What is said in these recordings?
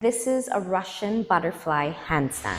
This is a Russian butterfly handstand.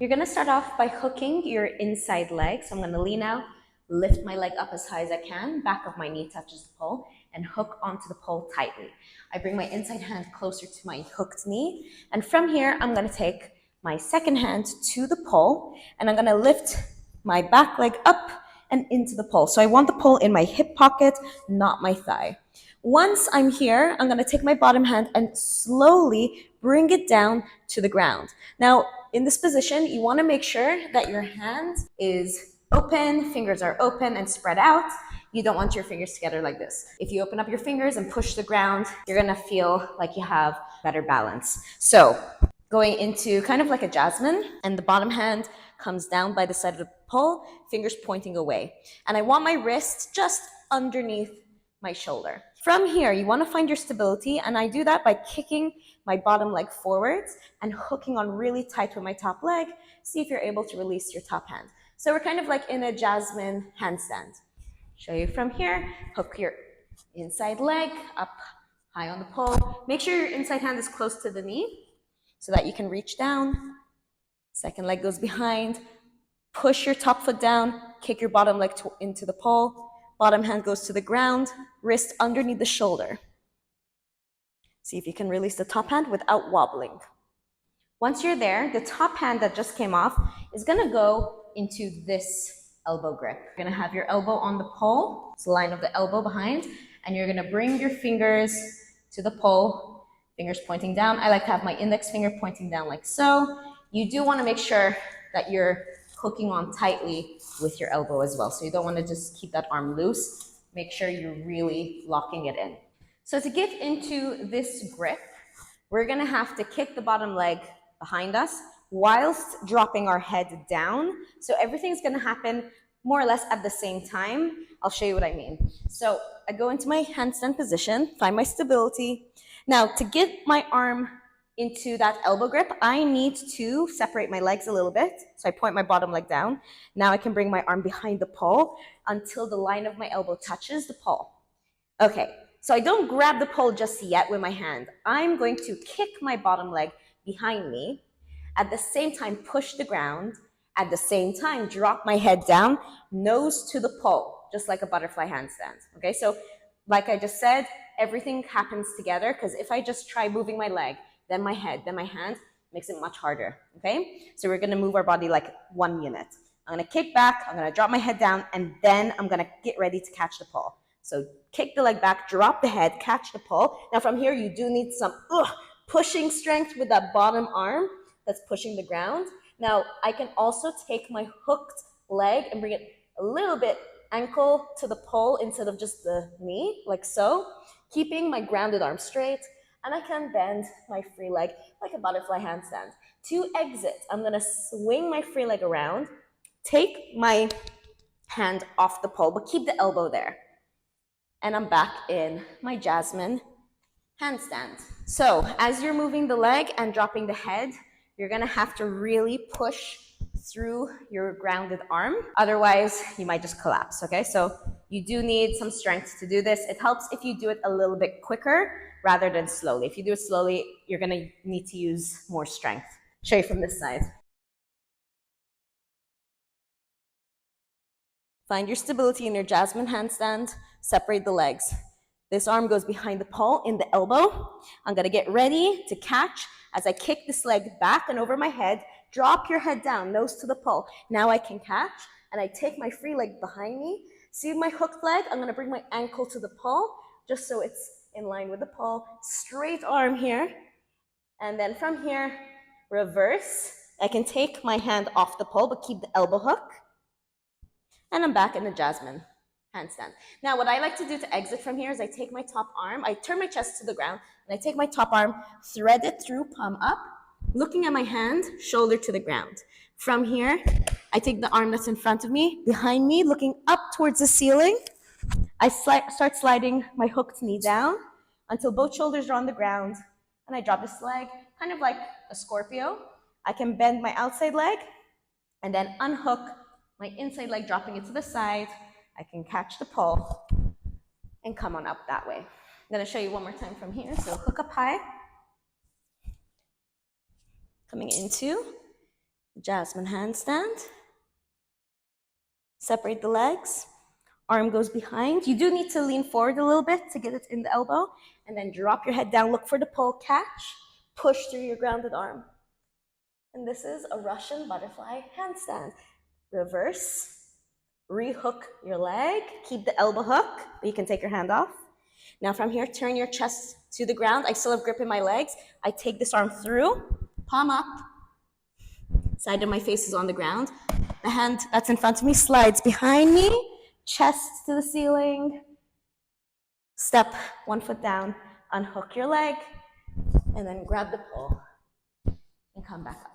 You're gonna start off by hooking your inside leg. So I'm gonna lean out, lift my leg up as high as I can, back of my knee touches the pole, and hook onto the pole tightly. I bring my inside hand closer to my hooked knee, and from here, I'm gonna take my second hand to the pole, and I'm gonna lift my back leg up and into the pole. So I want the pole in my hip pocket, not my thigh. Once I'm here, I'm gonna take my bottom hand and slowly bring it down to the ground. Now, in this position, you wanna make sure that your hand is open, fingers are open and spread out. You don't want your fingers together like this. If you open up your fingers and push the ground, you're gonna feel like you have better balance. So, going into kind of like a Jasmine, and the bottom hand comes down by the side of the pole, fingers pointing away. And I want my wrist just underneath my shoulder. From here, you want to find your stability, and I do that by kicking my bottom leg forwards and hooking on really tight with my top leg. See if you're able to release your top hand. So we're kind of like in a Jasmine handstand. Show you from here, hook your inside leg up high on the pole. Make sure your inside hand is close to the knee so that you can reach down. Second leg goes behind. Push your top foot down, kick your bottom leg into the pole. Bottom hand goes to the ground, wrist underneath the shoulder. See if you can release the top hand without wobbling. Once you're there, the top hand that just came off is gonna go into this elbow grip. You're gonna have your elbow on the pole, it's the line of the elbow behind, and you're gonna bring your fingers to the pole, fingers pointing down. I like to have my index finger pointing down like so. You do wanna make sure that you're hooking on tightly with your elbow as well. So you don't want to just keep that arm loose. Make sure you're really locking it in. So to get into this grip, we're going to have to kick the bottom leg behind us whilst dropping our head down. So everything's going to happen more or less at the same time. I'll show you what I mean. So I go into my handstand position, find my stability. Now to get my arm into that elbow grip, I need to separate my legs a little bit. So I point my bottom leg down. Now I can bring my arm behind the pole until the line of my elbow touches the pole. Okay, so I don't grab the pole just yet with my hand. I'm going to kick my bottom leg behind me. At the same time, push the ground. At the same time, drop my head down, nose to the pole, just like a butterfly handstand. Okay, so like I just said, everything happens together, because if I just try moving my leg, then my head, then my hand, makes it much harder, okay? So we're gonna move our body like 1 unit. I'm gonna kick back, I'm gonna drop my head down, and then I'm gonna get ready to catch the pole. So kick the leg back, drop the head, catch the pole. Now from here, you do need some pushing strength with that bottom arm that's pushing the ground. Now I can also take my hooked leg and bring it a little bit ankle to the pole instead of just the knee, like so, keeping my grounded arm straight. And I can bend my free leg like a butterfly handstand. To exit, I'm gonna swing my free leg around, take my hand off the pole, but keep the elbow there. And I'm back in my Jasmine handstand. So as you're moving the leg and dropping the head, you're gonna have to really push through your grounded arm. Otherwise, you might just collapse, okay? So you do need some strength to do this. It helps if you do it a little bit quicker rather than slowly. If you do it slowly, you're gonna need to use more strength. Show you from this side. Find your stability in your Jasmine handstand, separate the legs. This arm goes behind the pole in the elbow. I'm gonna get ready to catch as I kick this leg back and over my head. Drop your head down, nose to the pole. Now I can catch, and I take my free leg behind me. See my hooked leg? I'm gonna bring my ankle to the pole, just so it's in line with the pole. Straight arm here. And then from here, reverse. I can take my hand off the pole, but keep the elbow hook. And I'm back in the Jasmine handstand. Now, what I like to do to exit from here is I take my top arm, I turn my chest to the ground, and I take my top arm, thread it through, palm up, looking at my hand, shoulder to the ground. From here, I take the arm that's in front of me, behind me, looking up towards the ceiling. I start sliding my hooked knee down until both shoulders are on the ground, and I drop this leg, kind of like a Scorpio. I can bend my outside leg and then unhook my inside leg, dropping it to the side. I can catch the pole and come on up that way. I'm gonna show you one more time from here. So hook up high, coming into Jasmine handstand. Separate the legs, arm goes behind. You do need to lean forward a little bit to get it in the elbow, and then drop your head down, look for the pole, catch, push through your grounded arm. And this is a Russian butterfly handstand. Reverse, rehook your leg, keep the elbow hook, but you can take your hand off. Now from here, turn your chest to the ground. I still have grip in my legs. I take this arm through, palm up, side of my face is on the ground. The hand that's in front of me slides behind me, chest to the ceiling. Step 1 foot down, unhook your leg, and then grab the pole and come back up.